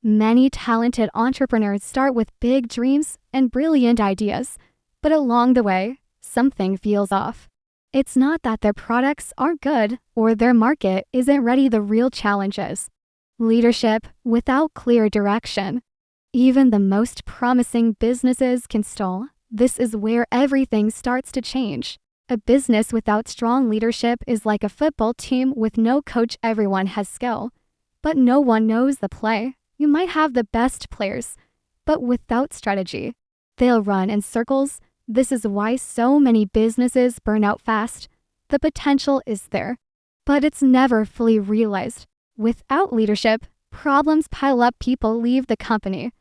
Many talented entrepreneurs start with big dreams and brilliant ideas, but along the way, something feels off. It's not that their products aren't good or their market isn't ready. The real challenge is leadership without clear direction. Even the most promising businesses can stall. This is where everything starts to change. A business without strong leadership is like a football team with no coach. Everyone has skill, but no one knows the play. You might have the best players, but without strategy, they'll run in circles. This is why so many businesses burn out fast. The potential is there, but it's never fully realized. Without leadership, problems pile up, people leave the company,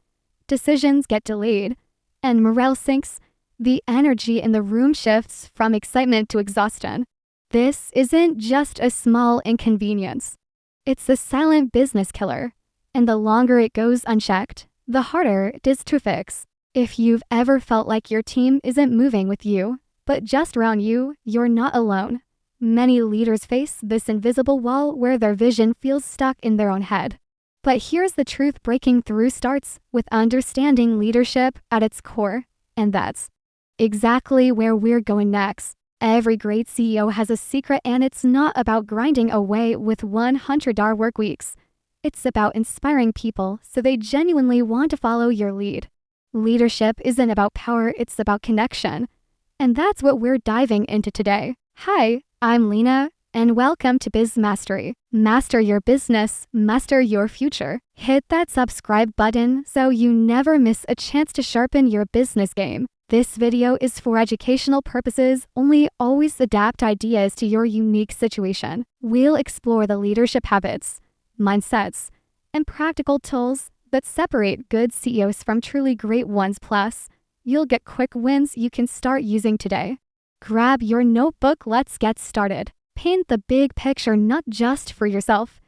decisions get delayed, and morale sinks. The energy in the room shifts from excitement to exhaustion. This isn't just a small inconvenience. It's a silent business killer. And the longer it goes unchecked, the harder it is to fix. If you've ever felt like your team isn't moving with you, but just around you, you're not alone. Many leaders face this invisible wall where their vision feels stuck in their own head. But here's the truth: breaking through starts with understanding leadership at its core. And that's exactly where we're going next. Every great CEO has a secret, and it's not about grinding away with 100-hour work weeks. It's about inspiring people so they genuinely want to follow your lead. Leadership isn't about power, it's about connection. And that's what we're diving into today. Hi, I'm Lena, and welcome to Bizmastery. Master your business, master your future. Hit that subscribe button so you never miss a chance to sharpen your business game. This video is for educational purposes only. Always adapt ideas to your unique situation. We'll explore the leadership habits, mindsets, and practical tools that separate good CEOs from truly great ones. Plus, you'll get quick wins you can start using today. Grab your notebook, let's get started. Paint the big picture, not just for yourself,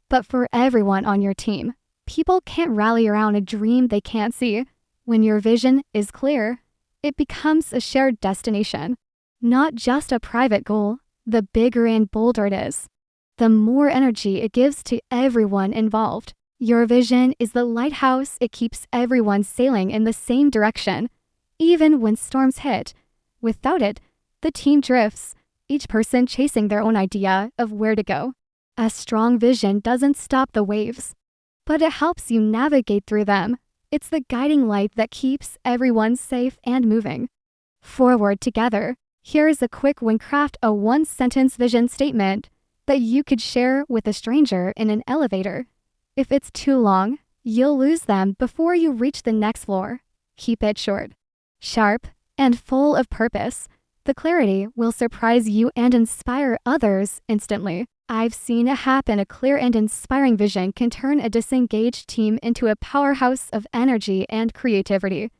but for everyone on your team. People can't rally around a dream they can't see. When your vision is clear, it becomes a shared destination, not just a private goal. The bigger and bolder it is, the more energy it gives to everyone involved. Your vision is the lighthouse. It keeps everyone sailing in the same direction, even when storms hit. Without it, the team drifts, each person chasing their own idea of where to go. A strong vision doesn't stop the waves, but it helps you navigate through them. It's the guiding light that keeps everyone safe and moving forward together. Here's a quick win: craft a one-sentence vision statement that you could share with a stranger in an elevator. If it's too long, you'll lose them before you reach the next floor. Keep it short, sharp, and full of purpose. The clarity will surprise you and inspire others instantly. I've seen it happen. A clear and inspiring vision can turn a disengaged team into a powerhouse of energy and creativity.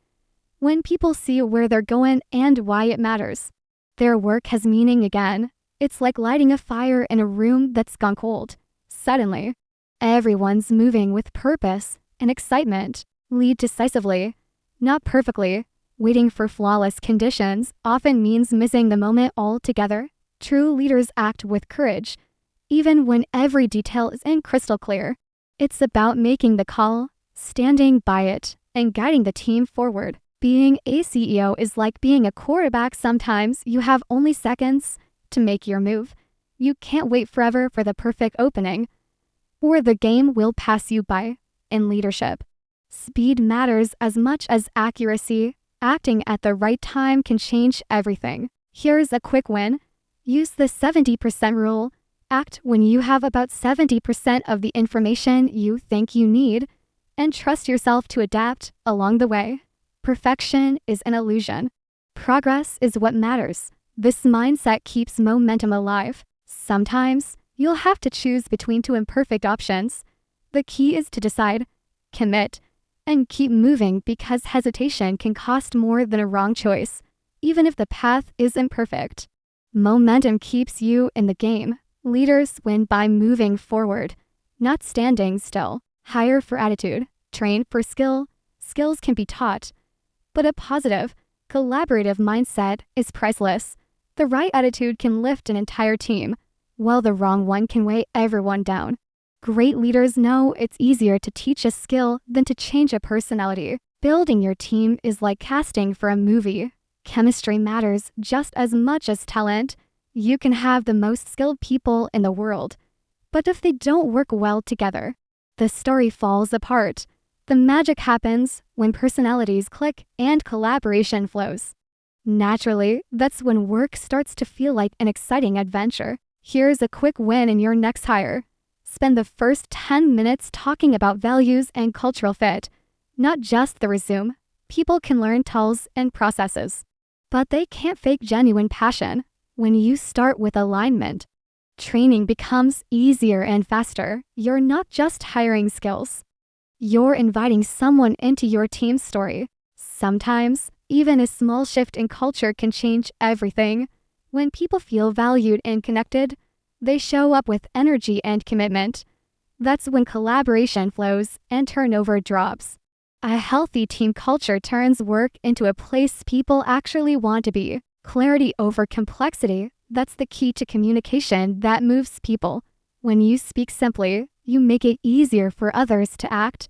When people see where they're going and why it matters, their work has meaning again. It's like lighting a fire in a room that's gone cold. Suddenly, everyone's moving with purpose and excitement. Lead decisively, not perfectly. Waiting for flawless conditions often means missing the moment altogether. True leaders act with courage, even when every detail isn't crystal clear. It's about making the call, standing by it, and guiding the team forward. Being a CEO is like being a quarterback. Sometimes you have only seconds to make your move. You can't wait forever for the perfect opening, or the game will pass you by. In leadership, speed matters as much as accuracy. Acting at the right time can change everything. Here's a quick win: use the 70% rule. Act when you have about 70% of the information you think you need, and trust yourself to adapt along the way. Perfection is an illusion. Progress is what matters. This mindset keeps momentum alive. Sometimes you'll have to choose between two imperfect options. The key is to decide, commit, and keep moving, because hesitation can cost more than a wrong choice, even if the path is imperfect. Momentum keeps you in the game. Leaders win by moving forward, not standing still. Hire for attitude, train for skill. Skills can be taught, but a positive, collaborative mindset is priceless. The right attitude can lift an entire team, while the wrong one can weigh everyone down. Great leaders know it's easier to teach a skill than to change a personality. Building your team is like casting for a movie. Chemistry matters just as much as talent. You can have the most skilled people in the world, but if they don't work well together, the story falls apart. The magic happens when personalities click and collaboration flows. Naturally, that's when work starts to feel like an exciting adventure. Here's a quick win in your next hire. Spend the first 10 minutes talking about values and cultural fit, not just the resume. People can learn tools and processes, but they can't fake genuine passion. When you start with alignment, training becomes easier and faster. You're not just hiring skills. You're inviting someone into your team's story. Sometimes, even a small shift in culture can change everything. When people feel valued and connected, they show up with energy and commitment. That's when collaboration flows and turnover drops. A healthy team culture turns work into a place people actually want to be. Clarity over complexity, that's the key to communication that moves people. When you speak simply, you make it easier for others to act.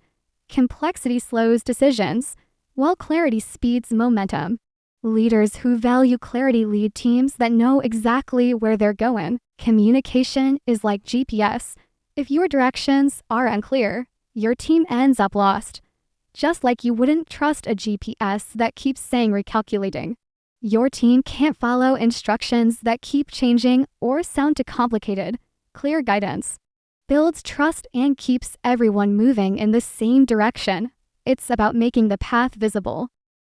Complexity slows decisions, while clarity speeds momentum. Leaders who value clarity lead teams that know exactly where they're going. Communication is like GPS. If your directions are unclear, your team ends up lost. Just like you wouldn't trust a GPS that keeps saying recalculating. Your team can't follow instructions that keep changing or sound too complicated. Clear guidance builds trust and keeps everyone moving in the same direction. It's about making the path visible,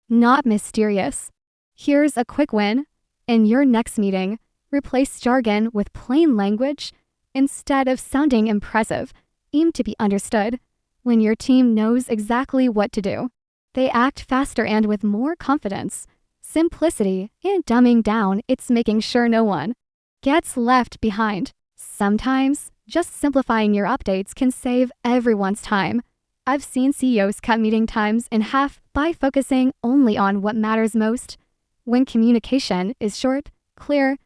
not mysterious. Here's a quick win. In your next meeting, replace jargon with plain language. Instead of sounding impressive, aim to be understood. When your team knows exactly what to do, they act faster and with more confidence. Simplicity and dumbing down, it's making sure no one gets left behind. Sometimes, just simplifying your updates can save everyone's time. I've seen CEOs cut meeting times in half by focusing only on what matters most. When communication is short, clear,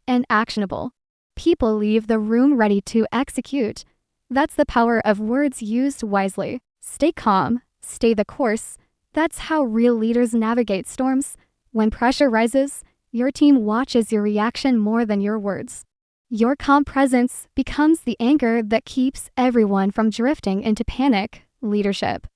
and actionable, people leave the room ready to execute. That's the power of words used wisely. Stay calm, stay the course. That's how real leaders navigate storms. When pressure rises, your team watches your reaction more than your words. Your calm presence becomes the anchor that keeps everyone from drifting into panic. Leadership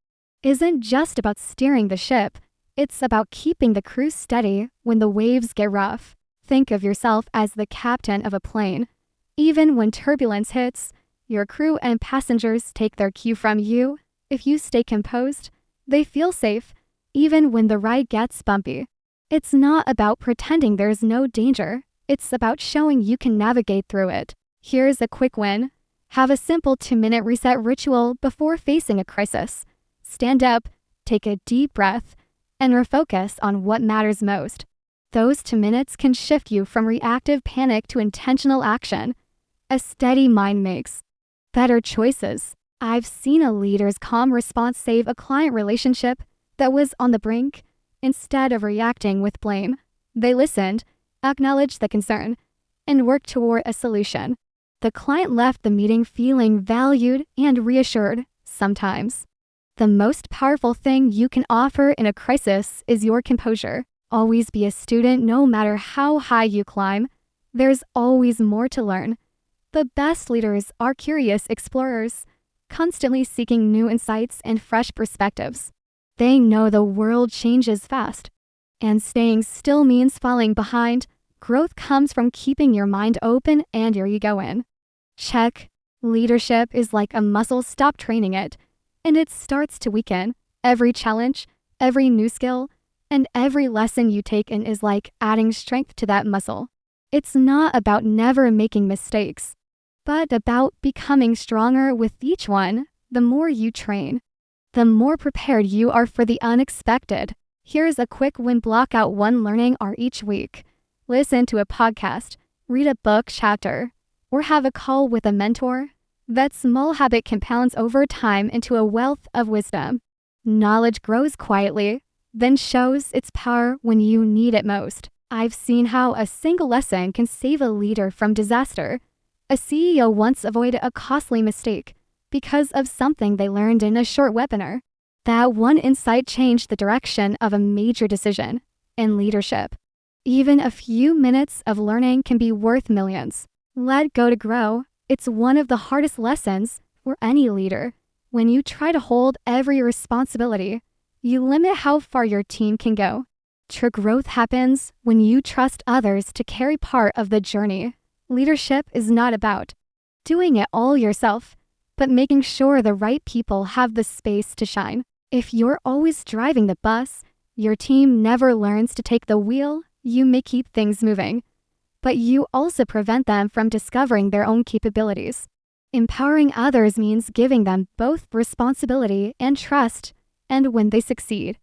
isn't just about steering the ship. It's about keeping the crew steady when the waves get rough. Think of yourself as the captain of a plane. Even when turbulence hits, your crew and passengers take their cue from you. If you stay composed, they feel safe, even when the ride gets bumpy. It's not about pretending there's no danger. It's about showing you can navigate through it. Here's a quick win. Have a simple 2-minute reset ritual before facing a crisis. Stand up, take a deep breath, and refocus on what matters most. Those 2 minutes can shift you from reactive panic to intentional action. A steady mind makes better choices. I've seen a leader's calm response save a client relationship that was on the brink. Instead of reacting with blame, they listened, acknowledged the concern, and worked toward a solution. The client left the meeting feeling valued and reassured. Sometimes, the most powerful thing you can offer in a crisis is your composure. Always be a student no matter how high you climb. There's always more to learn. The best leaders are curious explorers, constantly seeking new insights and fresh perspectives. They know the world changes fast, and staying still means falling behind. Growth comes from keeping your mind open and your ego in check. Leadership is like a muscle. Stop training it, and it starts to weaken. Every challenge, every new skill, and every lesson you take in is like adding strength to that muscle. It's not about never making mistakes, but about becoming stronger with each one. The more you train, the more prepared you are for the unexpected. Here's a quick win. Block out one learning hour each week. Listen to a podcast, read a book chapter, or have a call with a mentor. That small habit compounds over time into a wealth of wisdom. Knowledge grows quietly, then shows its power when you need it most. I've seen how a single lesson can save a leader from disaster. A CEO once avoided a costly mistake because of something they learned in a short webinar. That one insight changed the direction of a major decision in leadership. Even a few minutes of learning can be worth millions. Let go to grow. It's one of the hardest lessons for any leader. When you try to hold every responsibility, you limit how far your team can go. True growth happens when you trust others to carry part of the journey. Leadership is not about doing it all yourself, but making sure the right people have the space to shine. If you're always driving the bus, your team never learns to take the wheel. You may keep things moving, but you also prevent them from discovering their own capabilities. Empowering others means giving them both responsibility and trust, and when they succeed,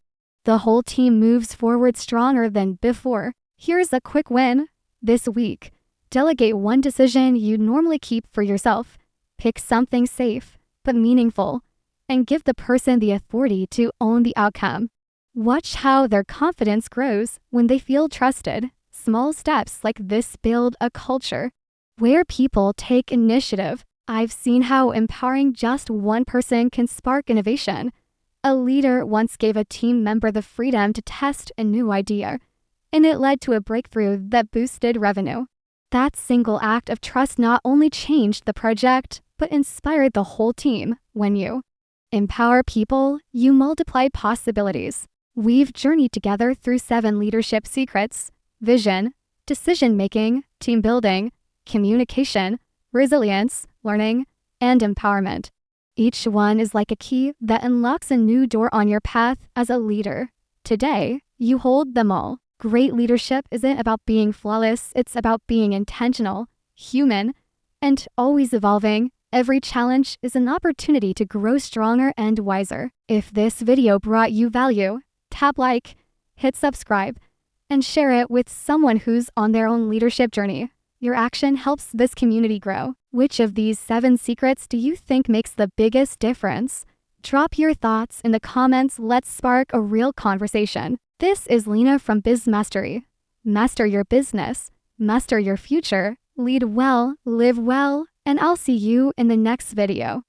the whole team moves forward stronger than before. Here's a quick win this week. Delegate one decision you normally keep for yourself. Pick something safe but meaningful, and give the person the authority to own the outcome. Watch how their confidence grows when they feel trusted. Small steps like this build a culture where people take initiative. I've seen how empowering just one person can spark innovation. A leader once gave a team member the freedom to test a new idea, and it led to a breakthrough that boosted revenue. That single act of trust not only changed the project, but inspired the whole team. When you empower people, you multiply possibilities. We've journeyed together through 7 leadership secrets: vision, decision-making, team building, communication, resilience, learning, and empowerment. Each one is like a key that unlocks a new door on your path as a leader. Today, you hold them all. Great leadership isn't about being flawless, it's about being intentional, human, and always evolving. Every challenge is an opportunity to grow stronger and wiser. If this video brought you value, tap like, hit subscribe, and share it with someone who's on their own leadership journey. Your action helps this community grow. Which of these 7 secrets do you think makes the biggest difference? Drop your thoughts in the comments. Let's spark a real conversation. This is Lena from Bizmastery. Master your business, master your future, lead well, live well, and I'll see you in the next video.